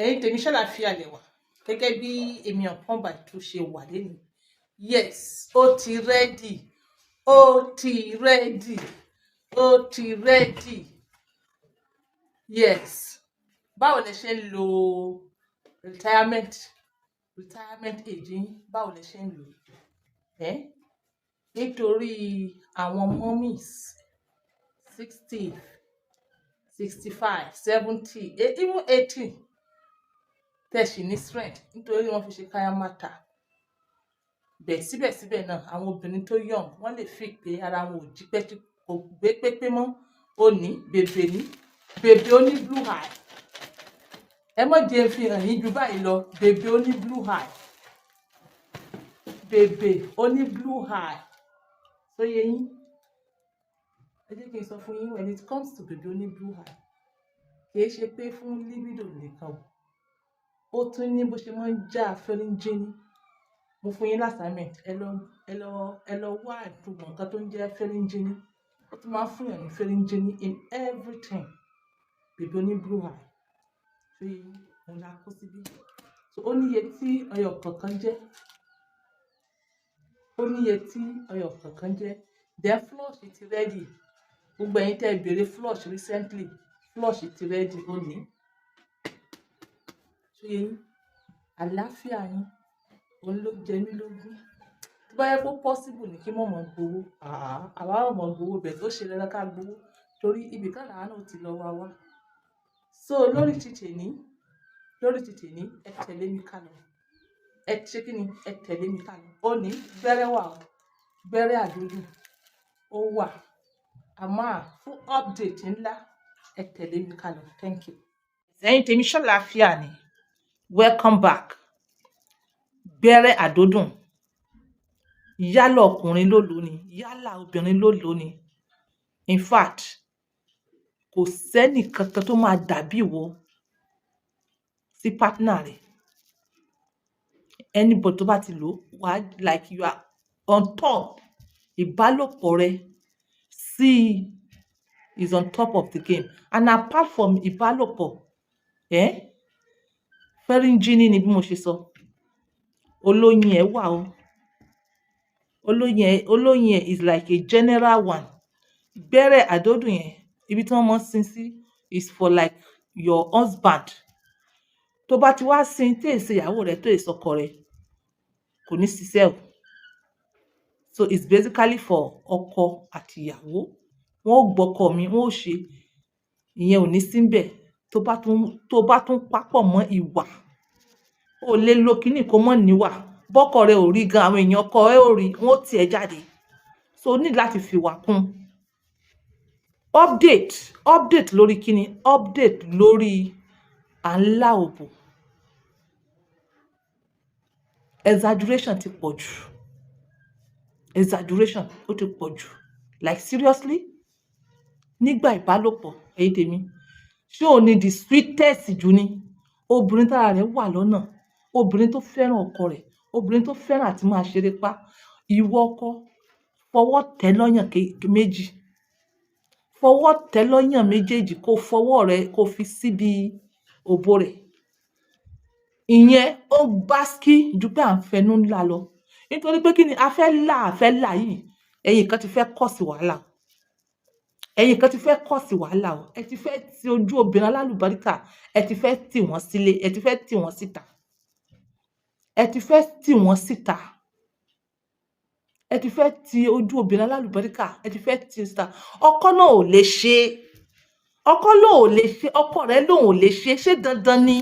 ẹ̀yin tèmi ṣàlàáfíà lẹ wà gẹ́gẹ́ bí èmi ọ̀pọ̀n by two ṣe wà lẹ́nu. Yes, ó ti rẹ́dì, ó ti rẹ́dì, ó ti rẹ́dì. Yes, báwo lẹ ṣe ń lo retirement age yín, báwo lẹ ṣe ń lò nítorí àwọn mummies 60, 65, 70, even 80 tẹ̀sí ní strength nítorí wọ́n fi ṣe káyà mátà. Bẹ́ẹ̀ síbẹ̀síbẹ̀ náà àwọn obìnrin tó young wọ́n lè fi pé ara wọn ò jí pẹ́ tí kò gbé pépé mọ́. Ó ní bèbè ó ní blue eye. Ẹ mọ̀ jẹ́ fi hàn yín ju báyìí lọ. Bèbè ó ní blue eye. Bèbè ó ní blue eye. So yé yín. Ẹ jẹ́ kí n sọ fún yín, when it comes to bèbè ó ní blue eye, kì í ṣe pé fún libido nìkan. Ó tún ní bó ṣe máa ń já fẹ́ríńjẹ́ní. Mo fún yín l'assignment, ẹ lọ wá ìtumọ̀ nǹkan tó ń jẹ́ fẹ́ríńjẹ́ní. Ó tún máa ń fún yàn ní fẹ́ríńjẹ́ní in everything. Bèbè ó ní blue eye. So yé yín, òun la kó síbí. So ó níye tí ọyọ kọ̀ọ̀kan jẹ́. Ó níye tí ọyọ kọ̀ọ̀kan jẹ́. Then flush ti ready. Gbogbo ẹ̀yin tẹ́ béèrè flush recently, flush ti ready ó ní. So yé yín, àlàáfíà yín òun ló jẹ mí lógún. Tó bá yẹ kó possible ní kí mọ̀mọ́ gbowó, àwa ọmọ gbowó bẹ̀ tó ṣe lẹ́la ká gbowó torí ibì kan làwọn náà ti lọ wá. So lórí ti tèmi ẹ tẹ̀lé mi ká lọ. Ẹ ṣe kí ni ẹ tẹ̀lé mi ká lọ. Ó ní gbẹ́rẹ́ wà o, gbẹ́rẹ́ àdúdú ó wà. Àmọ́ fún update ńlá ẹ tẹ̀lé mi ká lọ. Thank you. Ẹ̀yin tèmi ṣàlàáfíà ni. Welcome back. Gbẹ́rẹ́ àdódùn. Yálà ọkùnrin ló lò ní, yálà obìnrin ló lò ní. In fact, kò sẹ́ni kankan tó máa dàbí ìwọ sí partner rẹ̀. Anybody tó bá ti lò wá like you are on top. Ìbálòpọ̀ rẹ sí is on top of the game. And apart from ìbálòpọ̀, fẹ́ríńjẹ́ní ni bí mo ṣe sọ. Olóyin ẹ̀ wà o. Olóyin ẹ̀ is like a general one. Gbẹ́rẹ́ àdódùn yẹn, ibi tí wọ́n mọ̀ sin sí is for like your husband. Tó bá ti wá sin tí èsè ìyàwó rẹ̀ tó èsọkọ rẹ̀, kò ní ṣiṣẹ́ o. So it's basically for ọkọ àti ìyàwó. Wọ́n ò gbọ́kọ mi, wọ́n ò ṣe. Ìyẹn ò ní síbẹ̀. Tó bá tún papọ̀ mọ́ ìwà. O lè lo kíní kó mọ́ níwà. Bọ́kọ rẹ ò rí gan, àwọn èèyàn ọkọ ẹ ò rí, wọ́n ò tiẹ̀ jáde. So o ní láti fi wà kún. Update lórí kíni? Update lórí à ń lá òbò. Exaggeration ti pọ̀ jù. Exaggeration ó ti pọ̀ jù. Like seriously? Nígbà ìbálòpọ̀ ẹ̀yin tèmi. Ṣé o ní the sweetest jù ni? Obìnrin tára rẹ̀ wà lọ́nà. Obìnrin tó fẹ́ràn ọkọ rẹ̀. Obìnrin tó fẹ́ràn àti máa ṣeré pa. Ìwọ ọkọ fọwọ́ tẹ́ lọ́yàn méjì. Fọwọ́ tẹ́ lọ́yàn méjèèjì kó fọwọ́ rẹ̀ kó fi síbi òbò rẹ̀. Ìyẹn ó báskí ju pé à ń fẹnu ńlá lọ. Nítorí pé kí ni a fẹ́ là yìí. Ẹ̀yin kan ti fẹ́ kọ̀ sí wàhálà. Ẹ̀yin kan ti fẹ́ kọ̀ sí wàhálà o. Ẹ ti fẹ́ ti ojú obìnrin alálùbáríkà. Ẹ ti fẹ́ tì wọ́n sílé. Ẹ ti fẹ́ tì wọ́n síta. Ẹ ti fẹ́ tì wọ́n síta. Ẹ ti fẹ́ ti ojú obìnrin alálùbáríkà. Ẹ ti fẹ́ tì síta. Ọkọ náà ò lè ṣe. Ọkọ náà ò lè ṣe. Ọkọ rẹ̀ lòun ò lè ṣe. Ṣé dandan ni?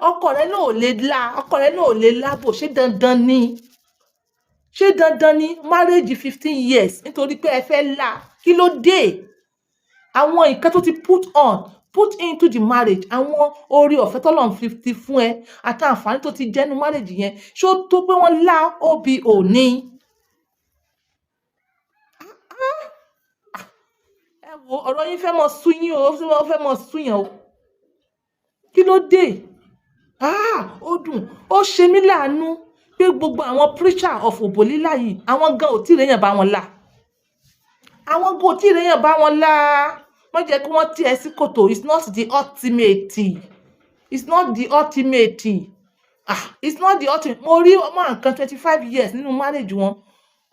Ọkọ rẹ̀ náà ò lè lá. Ọkọ rẹ̀ náà ò lè lábò. Ṣé dandan ni? Ṣé dandan ni? Marriage 15 years nítorí pé ẹ fẹ́ là. Kí ló dé? Àwọn nǹkan tó ti put into the marriage, àwọn orí ọ̀fẹ́ t'Ọlọ́run fi fún ẹ àti àǹfààní tó ti jẹ́nu marriage yẹn, ṣé ó tó pé wọ́n lá òbí òní? Ẹ wo ọ̀rọ̀ yín fẹ́ mọ sú yín o, ó fẹ́ mọ sú yàn o. Kí ló dé? Ó dùn. Ó ṣe mí láàánú pé gbogbo àwọn preacher of òbò lílá yìí, àwọn gan ò tí rèèyàn bá wọn là. Àwọn gan ò tí rèèyàn bá wọn là. Wọ́n jẹ́ kí wọ́n tì ẹ sí kòtò. It's not the ultimate. it's not the ultimate. It's not the ultimate. Mo rí ọmọ nǹkan 25 years nínú marriage wọn.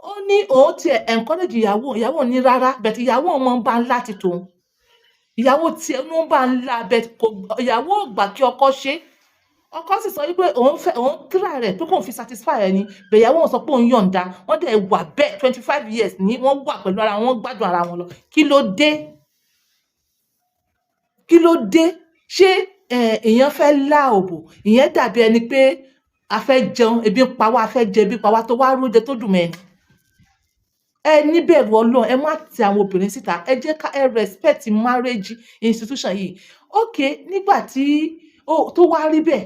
Ó ní òun tiẹ̀ encourage ìyàwó ní rárá, but ìyàwó ọmọ ń bá ń láti tòun. Ìyàwó tiẹ̀ ló ń bá ń lá, but ìyàwó ò gbà kí ọkọ ṣe. Ọkọ sì sọ wípé òun try rẹ̀ pé kóun fi satisfy ẹ̀ ni, but ìyàwó wọn sọ pé òun yọ̀ǹda. Wọ́n dẹ̀ wà bẹ́ẹ̀ 25 years ni wọ́n wà pẹ̀lú ara wọn, gbádùn ara wọn lọ. Kí ló dé? Kí ló dé? Ṣé èèyàn fẹ́ lá òbò? Ìyẹn dàbí ẹni pé a fẹ́ jẹun, ebi ń pa wá, a fẹ́ jẹ ebi pa wá, tó wá róúnjẹ tó dùn mẹ́ni. Ẹ ní bẹ̀rù Ọlọ́run, ẹ má ti àwọn obìnrin síta. Ẹ jẹ́ ká respect marriage institution yìí. Okay, nígbà tí tó wá rí bẹ́ẹ̀,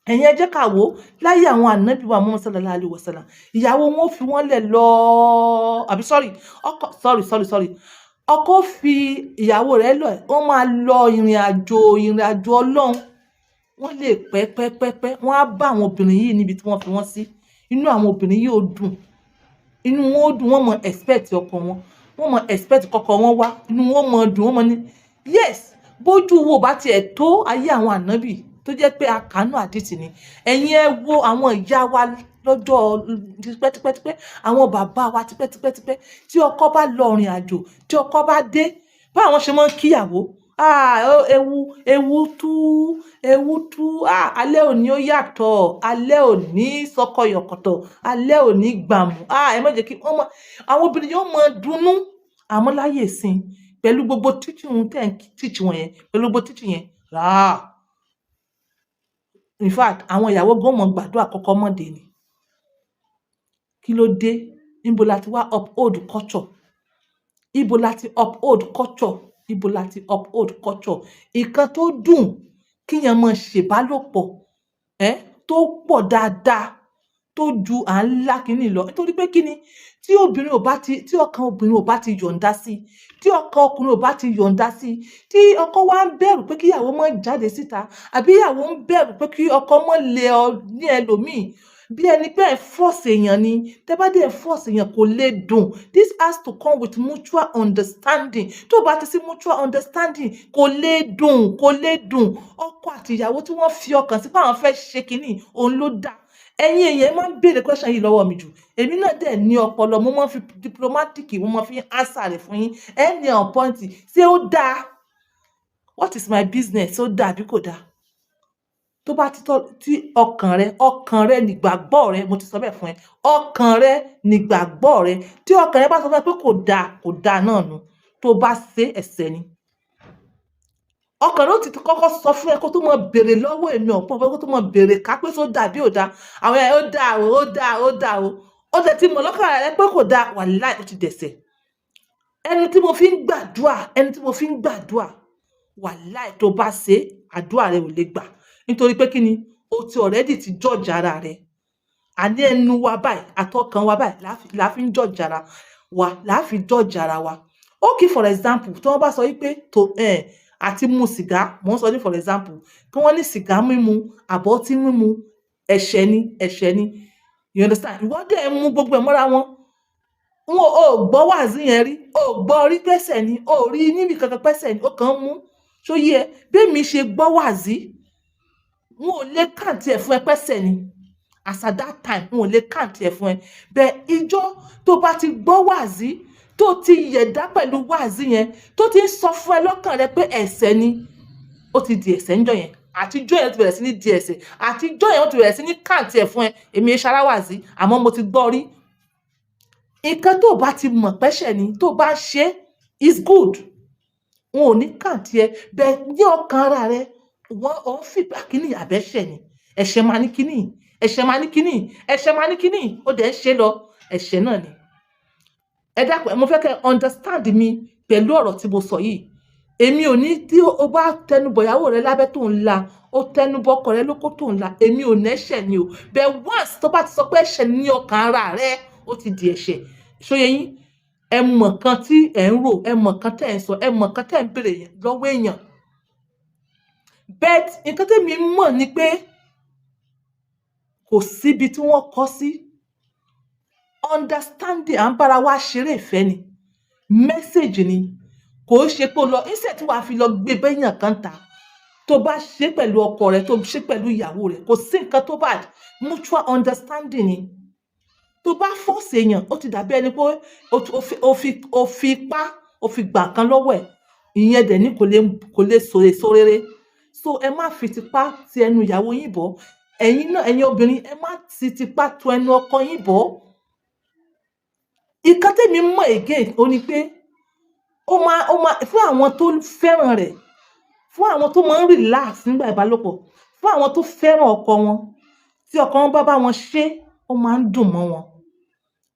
ẹ̀yin ẹ jẹ́ ká wò ó láyé àwọn ànábì wa Muhammad sallallahu alaihi wasallam. Ìyàwó wọn fi wọ́n lẹ̀ lọ, àbí sorry. Ọkọ fi ìyàwó rẹ̀ lọ, wọ́n máa lọ ìrìn àjò Ọlọ́run. Wọ́n lè pẹ́, wọ́n á bá àwọn obìnrin yìí níbi tí wọ́n fi wọ́n sí. Inú àwọn obìnrin yìí ó dùn. Inú wọn ó dùn, wọ́n mọ expect ọkọ wọn. Wọ́n mọ expect kọ́kọ́ wọn wá. Inú wọn mọ dùn, wọ́n mọ ní yes, bójú wo bá tiẹ̀ tó ayé àwọn ànábì tó jẹ́ pé àkànú àdìtì ni. Ẹ̀yin ẹ wo àwọn ìyá wa lọ́jọ́ tipẹ́tipẹ́, àwọn bàbá wa tipẹ́tipẹ́, tí ọkọ bá lọ ìrìn àjò, tí ọkọ bá dé, báwọn ṣe máa ń kíyàwó. Ewu tú, alẹ́ òní ó yàtọ̀, alẹ́ òní sọkọyọ̀kọ̀tọ̀, alẹ́ òní gbàmù. Ẹ má jẹ́ kí àwọn obìnrin yóò mọ dunnú. Àmọ́ láyé ìsìn, pẹ̀lú gbogbo teaching tẹ́ ń teach wọn yẹn, pẹ̀lú gbogbo teaching yẹn, in fact, àwọn ìyàwó gan mọ gbàdúrà kọ́kọ́ mọ́dé ni. Kí ló dé? Níbo la ti wá uphold culture? Ibo la ti uphold culture? Ìkan tó dùn kíyàn máa ṣèbálòpọ̀ tó pọ̀ dáadáa, tó ju à ń lá kíní lọ. Nítorí pé kíni? Tí ọkàn obìnrin ò bá ti yọ̀ǹda sí, tí ọkàn ọkùnrin ò bá ti yọ̀ǹda sí, tí ọkọ wa ń bẹ̀rù pé kí ìyàwó má jáde síta, àbí ìyàwó ń bẹ̀rù pé kí ọkọ má lé ọ ní ẹlòmíì, bí ẹni pé ẹ force èèyàn ni. Tẹ́ bá dé force èèyàn kò lè dùn. This has to come with mutual understanding. Tó bá ti sí mutual understanding, kò lè dùn. Ọkọ àti ìyàwó tí wọ́n fi ọkàn sí pé àwọn fẹ́ ṣe kíní, òun ló dá. Ẹ̀yin èèyàn máa ń béèrè question yìí lọ́wọ́ mi jù. Èmi náà dẹ̀ ní ọpọlọ, mo máa ń fi diplomatic, mo máa ń fi answer rẹ̀ fún yín. Any on point, ṣé ó dáa? What is my business? Ó dáa àbí kò dáa? Tó bá tí ọkàn rẹ nígbàgbọ́ rẹ, mo ti sọ bẹ́ẹ̀ fún ẹ. Ọkàn rẹ nígbàgbọ́ rẹ. Tí ọkàn rẹ bá sọ fún ẹ pé kò dáa náà nù. Tó bá ṣe ẹ̀ṣẹ̀ ni. Ọkàn ló ti kọ́kọ́ sọ fún ẹ kó tó mọ béèrè lọ́wọ́ èmi ọ̀pọ̀, kó tó mọ béèrè ká pé só dà bí ò dáa. Àwọn ẹ̀ ó dáa o. Ó dẹ̀ ti mọ̀ lọ́kàn rẹ pé kò dáa, wàláì ó ti dẹ̀ṣẹ̀. Ẹni tí mo fi ń gbàdúrà, wàláì tó bá ṣe, àdúrà rẹ ò lè gbà. Nítorí pé kíni? O ti already ti judge ara rẹ. Àní ẹnu wa báyìí, àtọkàn wa báyìí la fi ń judge ara wa, la fi judge ara wa. Okay, for example, tí wọ́n bá sọ wípé àti mu sìgá, mo ń sọ ní for example, kí wọ́n ní sìgá mímu àbí ọtí mímu ẹ̀ṣẹ̀ ni. You understand? Ìwọ dẹ̀ mú gbogbo ẹ̀ mọ́ra wọn. Wọn ò gbọ́ wàásí yẹn rí, ò gbọ́ rí pẹ́sẹ̀ ni, ò rí níbi kankan pẹ́sẹ̀ ni, ó kàn mú. Ṣó yé ẹ? Bí èmi ṣe gbọ́ wàásí, wọn ò lè kàǹtì ẹ̀ fún ẹ pẹ́sẹ̀ ni. As at that time, wọn ò lè kàǹtì ẹ̀ fún ẹ. Bẹ́ẹ̀ ijọ́ tó bá ti gbọ́ wàásí, tó ti yẹ̀dá pẹ̀lú wàásí yẹn, tó ti ń sọ fún ẹ lọ́kàn rẹ pé ẹ̀ṣẹ̀ ni, ó ti di ẹ̀ṣẹ̀ ńjọ́ yẹn. Àtijọ́ yẹn ó ti bẹ̀rẹ̀ sí ní di ẹ̀ṣẹ̀. Àtijọ́ yẹn ó ti bẹ̀rẹ̀ sí ní kàǹtì ẹ̀ fún ẹ. Èmi ẹ ṣara wàásí, àmọ́ mo ti gbọ́ rí. Nǹkan tó bá ti mọ̀ pẹ́ṣẹ̀ ni, tó bá ṣe is good. Wọn ò ní kàǹtì ẹ. Bẹ́ẹ̀ ní ọkàn ara rẹ, ò ń fi ìgbà kíní àbẹ́ṣẹ̀ ni. Ẹ̀ṣẹ̀ máa ní kíní. Ó dẹ̀ ń ṣe lọ. Ẹ̀ṣẹ̀ náà ni. Ẹ dákun, mo fẹ́ kẹ́ understand mi pẹ̀lú ọ̀rọ̀ tí mo sọ yìí. Èmi ò ní tí o bá tẹnubọ̀ ìyàwó rẹ lábẹ́ tó ń la, ó tẹnubọ̀ ọkọ rẹ lóko tó ń la, èmi ò ní ẹ̀ṣẹ̀ ni o. But once tó bá ti sọ pé ẹ̀ṣẹ̀ ní ọkàn ara rẹ, ó ti di ẹ̀ṣẹ̀. Ṣó yé yín? Ẹ mọ̀ kan tí ẹ̀ ń rò, ẹ mọ̀ kan tẹ́ ẹ̀ ń sọ, ẹ mọ̀ kan tẹ́ ẹ̀ ń béèrè lọ́wọ́ èèyàn. But nǹkan tí mi mọ̀ ni pé kò síbi tí wọ́n kọ́ sí. Understanding, à ń bára wa ṣeré ìfẹ́ ni. Message ni. Kò ṣe pé o lọ, instead tí wàá fi lọ gbé bẹ́yàn kan ta, tó bá ṣe pẹ̀lú ọkọ rẹ tó ṣe pẹ̀lú ìyàwó rẹ kò sí nǹkan tó bad, mutual understanding ni. Tó bá force èèyàn ó ti dàbí ẹni pé ó fi ipá ó fi gbà kan lọ́wọ́ ẹ̀, ìyẹn dẹ̀ ní kò lè so èso rere. So ẹ má fi tipá ti ẹnu ìyàwó yín bọ̀, ẹ̀yin náà ẹ̀yin obìnrin ẹ má ti tipá tu ẹnu ọkọ yín bọ̀. Nǹkan tèmi mọ̀ again ó ní pé ó máa fún àwọn tó fẹ́ràn rẹ̀, fún àwọn tó máa ń relax nígbà ìbálòpọ̀, fún àwọn tó fẹ́ràn ọkọ wọn, tí ọkọ wọn bá wọn ṣe ó máa ń dùn mọ́ wọn.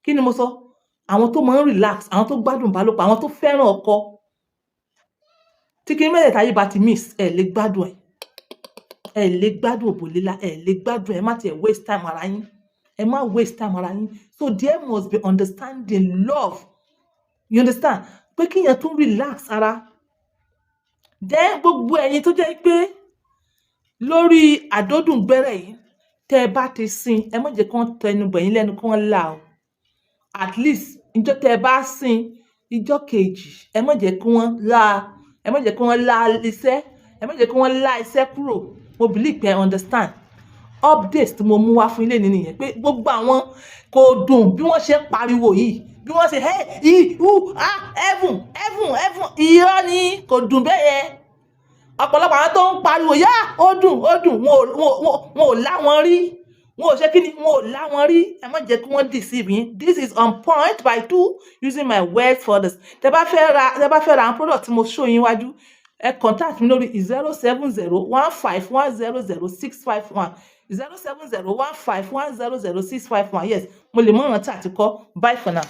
Kí ni mo sọ? Àwọn tó máa ń relax, àwọn tó gbádùn ìbálòpọ̀, àwọn tó fẹ́ràn ọkọ. Tí kí ní mẹ́tẹ̀ẹ̀ta yìí bá ti mix ẹ lè gbádùn ẹ̀, ẹ lè gbádùn òbò lílá, ẹ lè gbádùn ẹ má tiẹ̀ waste time ara yín, ẹ má waste time ara yín. So there must be understanding, love, you understand? Pé kí èèyàn tún relax ara. Then gbogbo ẹ̀yin tó jẹ́ pé lórí àdódùn gbẹ́rẹ́ yìí tẹ́ ẹ bá ti sin ẹ má jẹ́ kí wọ́n tẹnu bọ̀ yín lẹ́nu kí wọ́n là o. At least ìjọ́ tẹ́ ẹ bá sin ìjọ́ kejì ẹ má jẹ́ kí wọ́n lá iṣẹ́, ẹ má jẹ́ kí wọ́n lá iṣẹ́ kúrò. Mo believe pé understand. Updates tí mo mú wá fún ilé ní nìyẹn pé gbogbo àwọn kò dùn bí wọ́n ṣe pariwo yìí, bí wọ́n ṣe heaven irọ́ ni, kò dùn bẹ́ẹ̀ yẹn. Ọ̀pọ̀lọpọ̀ àwọn tó ń pariwo yá ó dùn wọn ò lá wọn rí, wọn ò ṣe kí ni, wọn ò lá wọn rí. Ẹ má jẹ́ kí wọ́n deceive yín. This is on point by 2 using my words for this. Tẹ́ bá fẹ́ ra àwọn product tí mo show yín wájú, ẹ contact mi lórí 07015100651 07015100651. Yes, mo lè mọ̀ rántí àti kọ́. Bye for now.